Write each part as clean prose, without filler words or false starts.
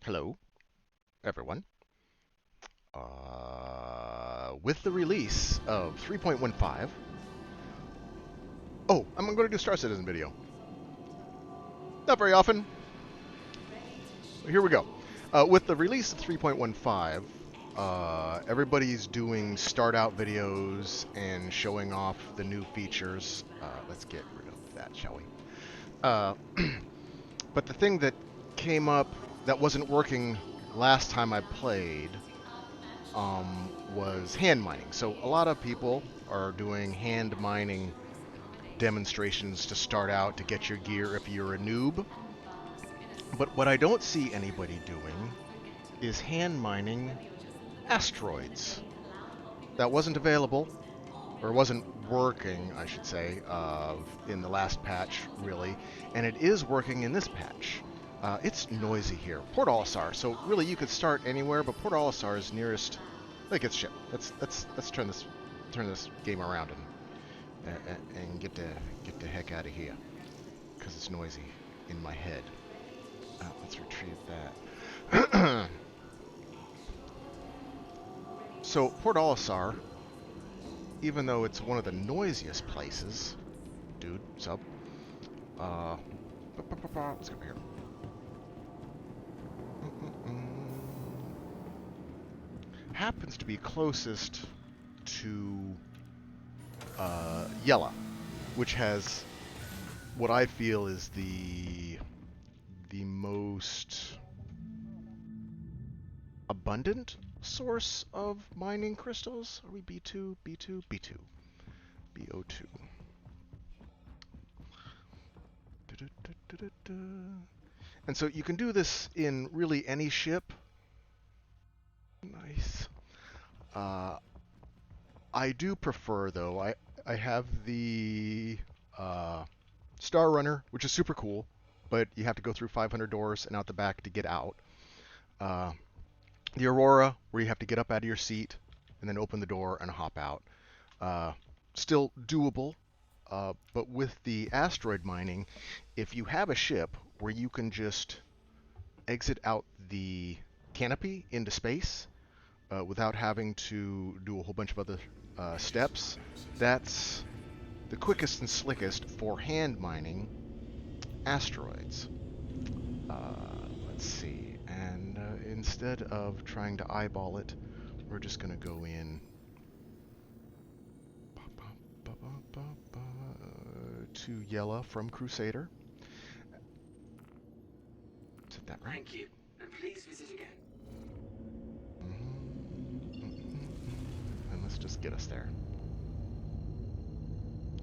Hello, everyone. With the release of 3.15, I'm going to do a Star Citizen video. Not very often. Here we go. With the release of 3.15, everybody's doing start out videos and showing off the new features. Let's get rid of that, shall we? Uh, but the thing that came up that wasn't working last time I played was hand mining. So a lot of people are doing hand mining demonstrations to start out to get your gear if you're a noob. But what I don't see anybody doing is hand mining asteroids. That wasn't available, or wasn't working, I should say, in the last patch, really. And it is working in this patch. It's noisy here. Port Olisar. So really, you could start anywhere, but Port Olisar is nearest. Like it's shit. Let's turn this game around and get the heck out of here because it's noisy in my head. Let's retrieve that. So Port Olisar, even though it's one of the noisiest places, dude, sub. Uh, let's go over here. Happens to be closest to Yella, which has what I feel is the most abundant source of mining crystals. Are we B2, B2, B2, BO2? And so you can do this in really any ship. Nice. Uh, I do prefer, though. I have the Star Runner, which is super cool, but you have to go through 500 doors and out the back to get out. Uh, the Aurora, where you have to get up out of your seat and then open the door and hop out. Uh, Still doable, but with the asteroid mining, if you have a ship where you can just exit out the canopy into space without having to do a whole bunch of other steps, that's the quickest and slickest for hand mining asteroids. Let's see, and instead of trying to eyeball it, we're just going to go in to Yella from Crusader. Is that right? Thank you, and please visit again. And let's just get us there.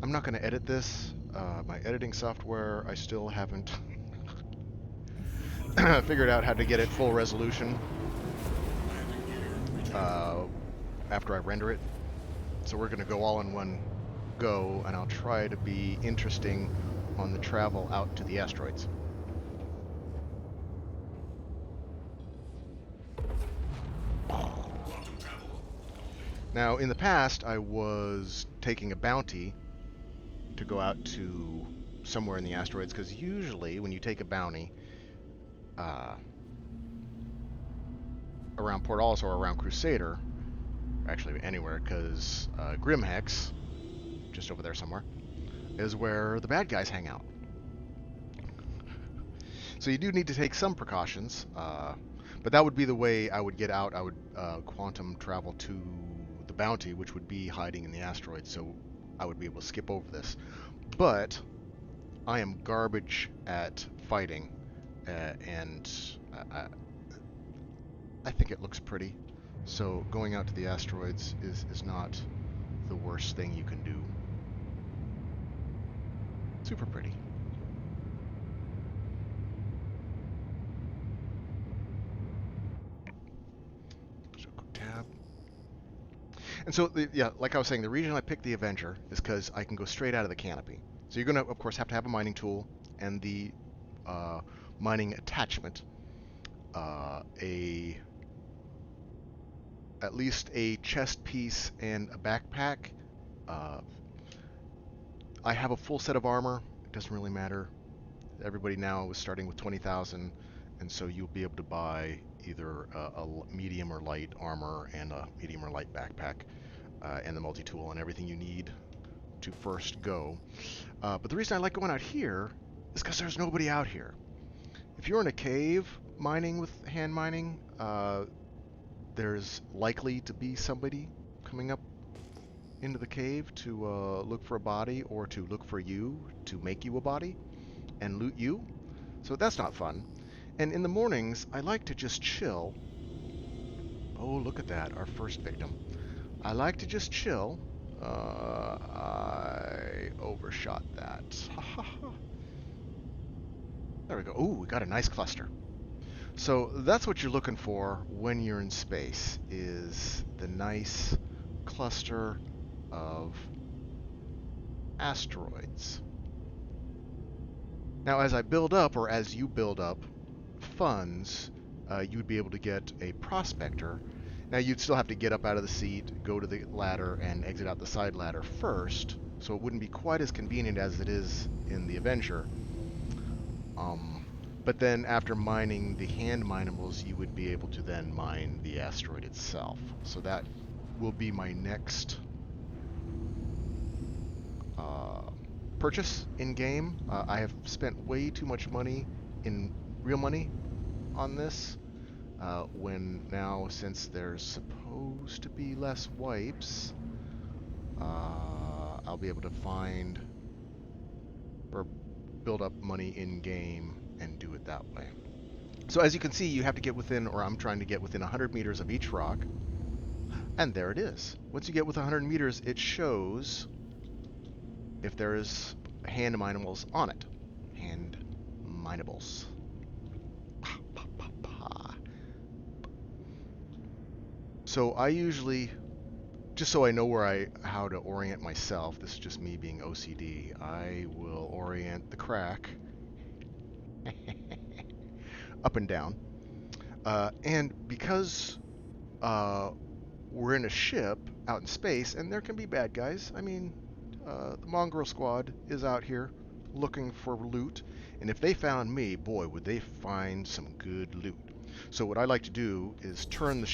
I'm not going to edit this. My editing software, I still haven't figured out how to get it full resolution after I render it. So we're going to go all in one go, and I'll try to be interesting on the travel out to the asteroids. Now, in the past, I was taking a bounty to go out to somewhere in the asteroids, because usually when you take a bounty around Port Olisar or around Crusader, actually anywhere, because Grimhex, just over there somewhere, is where the bad guys hang out. So you do need to take some precautions, but that would be the way I would get out. I would quantum travel to the bounty, which would be hiding in the asteroid, so I would be able to skip over this. But I am garbage at fighting, and I think it looks pretty. So going out to the asteroids is not the worst thing you can do. Super pretty. So go tab. And so, yeah, like I was saying, the reason I picked the Avenger is because I can go straight out of the canopy. So you're going to, of course, have to have a mining tool and the mining attachment. At least a chest piece and a backpack. Uh, I have a full set of armor. It doesn't really matter. Everybody now is starting with 20,000, and so you'll be able to buy either a medium or light armor and a medium or light backpack, and the multi-tool and everything you need to first go. But the reason I like going out here is because there's nobody out here. If you're in a cave mining with hand mining, there's likely to be somebody coming up into the cave to look for a body or to look for you to make you a body and loot you. So that's not fun. And in the mornings, I like to just chill. Oh, look at that, our first victim. I like to just chill. I overshot that. There we go. Ooh, we got a nice cluster. So that's what you're looking for when you're in space, is the nice cluster of asteroids. Now, as I build up, or as you build up funds, you'd be able to get a prospector. Now, you'd still have to get up out of the seat, go to the ladder, and exit out the side ladder first, so it wouldn't be quite as convenient as it is in the Avenger. But then after mining the hand minables, you would be able to then mine the asteroid itself. So that will be my next purchase in-game. I have spent way too much money in real money on this, when now, since there's supposed to be less wipes, I'll be able to find or build up money in-game and do it that way. So as you can see, you have to get within, or I'm trying to get within 100 meters of each rock. And there it is. Once you get within 100 meters, it shows if there's hand minables on it. Hand minables. So I usually, just so I know how to orient myself, this is just me being OCD, I will orient the crack up and down. And because we're in a ship out in space, and there can be bad guys. I mean, the Mongrel Squad is out here looking for loot, and if they found me, boy, would they find some good loot. So what I like to do is turn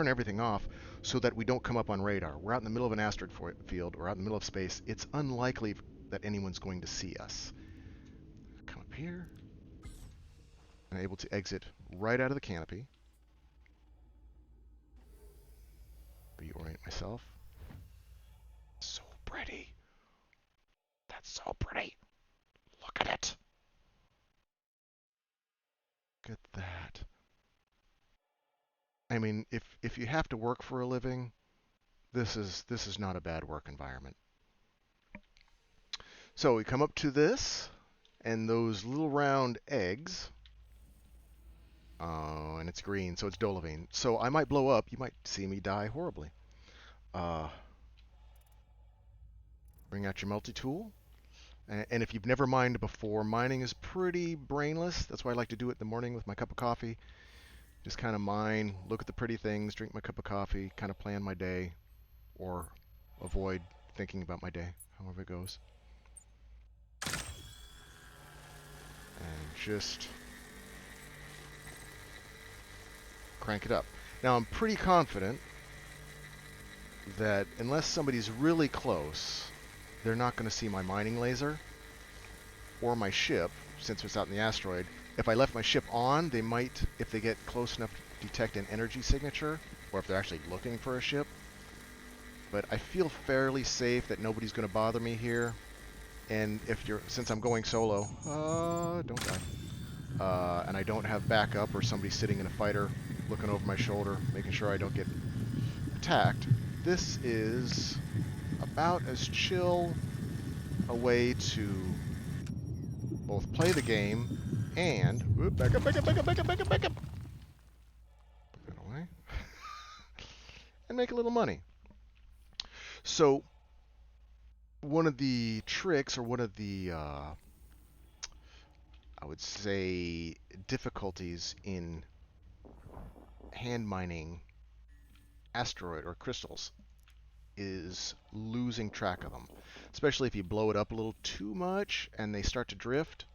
everything off so that we don't come up on radar. We're out in the middle of an asteroid field, or out in the middle of space. It's unlikely that anyone's going to see us. Come up here. I'm able to exit right out of the canopy. Reorient myself. So pretty. That's so pretty. Look at it. Look at that. I mean, if you have to work for a living, this is not a bad work environment. So we come up to this, and those little round eggs. Oh, and it's green, so it's Dolovine. So I might blow up. You might see me die horribly. Bring out your multi-tool. And if you've never mined before, mining is pretty brainless. That's why I like to do it in the morning with my cup of coffee. Just kind of mine, look at the pretty things, drink my cup of coffee, kind of plan my day, or avoid thinking about my day, however it goes. And just crank it up. Now, I'm pretty confident that unless somebody's really close, they're not going to see my mining laser or my ship, since it's out in the asteroid. If I left my ship on, they might, if they get close enough to detect an energy signature, or if they're actually looking for a ship. But I feel fairly safe that nobody's going to bother me here. And since I'm going solo, don't die. And I don't have backup or somebody sitting in a fighter looking over my shoulder, making sure I don't get attacked, this is about as chill a way to both play the game and back up. Put that away. And make a little money. So one of the tricks, or one of the I would say difficulties in hand mining asteroid or crystals, is losing track of them, especially if you blow it up a little too much and they start to drift.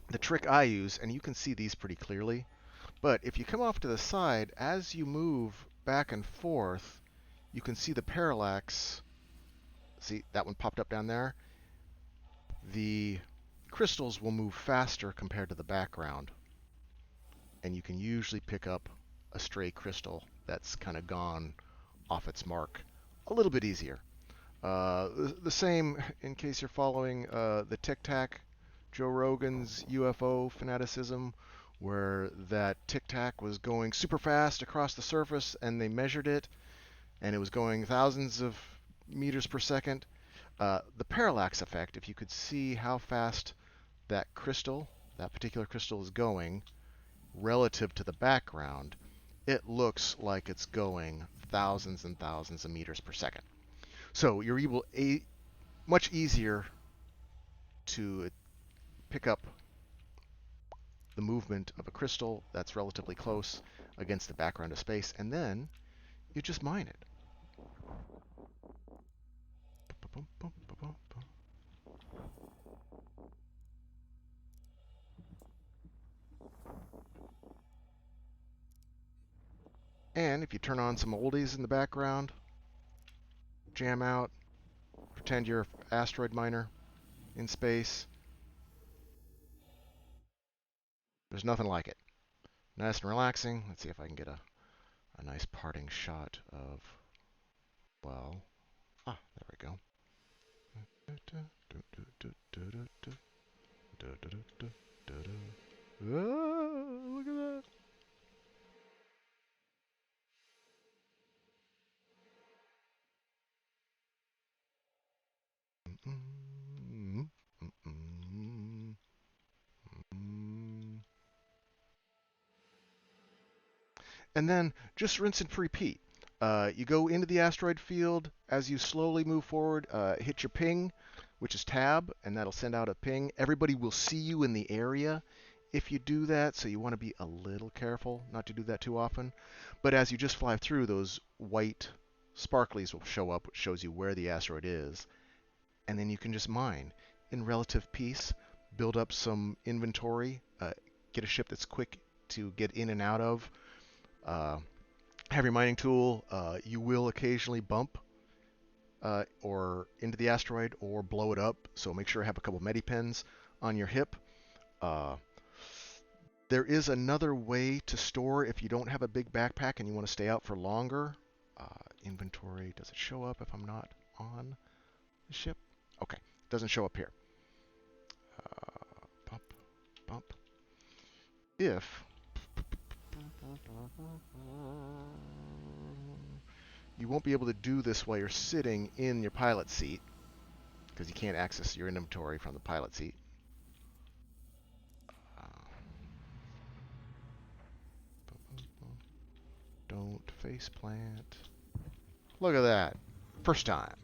the trick I use, and you can see these pretty clearly, but if you come off to the side, as you move back and forth, you can see the parallax. See, that one popped up down there? The crystals will move faster compared to the background, and you can usually pick up a stray crystal that's kind of gone off its mark a little bit easier. The same, in case you're following the Tic Tac, Joe Rogan's UFO fanaticism, where that Tic Tac was going super fast across the surface, and they measured it, and it was going thousands of meters per second. The parallax effect, if you could see how fast that crystal, that particular crystal is going relative to the background, it looks like it's going thousands and thousands of meters per second. So you're able much easier to pick up the movement of a crystal that's relatively close against the background of space, and then you just mine it. And if you turn on some oldies in the background, jam out, pretend you're an asteroid miner in space, there's nothing like it. Nice and relaxing. Let's see if I can get a nice parting shot of, well, there we go. Look at that. And then just rinse and repeat. You go into the asteroid field. As you slowly move forward, hit your ping, which is tab, and that'll send out a ping. Everybody will see you in the area if you do that, so you want to be a little careful not to do that too often. But as you just fly through, those white sparklies will show up, which shows you where the asteroid is. And then you can just mine in relative peace, build up some inventory, get a ship that's quick to get in and out of. Have your mining tool. You will occasionally bump or into the asteroid or blow it up, so make sure to have a couple medipens on your hip. There is another way to store if you don't have a big backpack and you want to stay out for longer. Inventory, does it show up if I'm not on the ship? Okay, doesn't show up here. Bump, bump. If you won't be able to do this while you're sitting in your pilot seat, because you can't access your inventory from the pilot seat. Don't faceplant. Look at that. First time.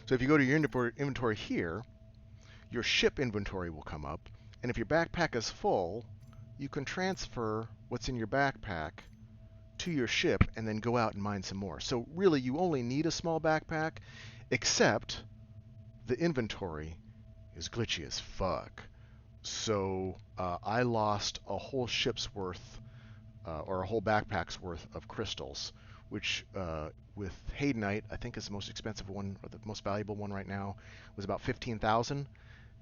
So if you go to your inventory here, your ship inventory will come up. And if your backpack is full, you can transfer what's in your backpack to your ship and then go out and mine some more. So really, you only need a small backpack, except the inventory is glitchy as fuck. So I lost a whole ship's worth or a whole backpack's worth of crystals, which with Haydenite, I think is the most expensive one or the most valuable one right now, was about 15,000.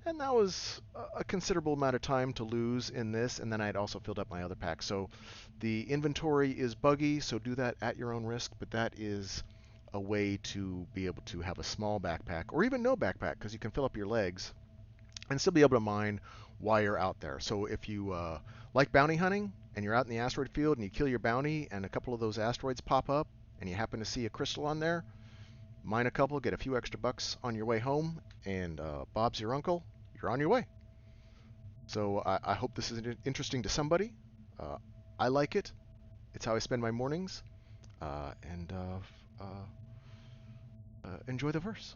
And that was a considerable amount of time to lose in this, and then I had also filled up my other pack. So the inventory is buggy, so do that at your own risk, but that is a way to be able to have a small backpack, or even no backpack, because you can fill up your legs and still be able to mine while you're out there. So if you like bounty hunting, and you're out in the asteroid field, and you kill your bounty, and a couple of those asteroids pop up, and you happen to see a crystal on there, mine a couple, get a few extra bucks on your way home, and Bob's your uncle. You're on your way. So I hope this is interesting to somebody. I like it. It's how I spend my mornings. And enjoy the verse.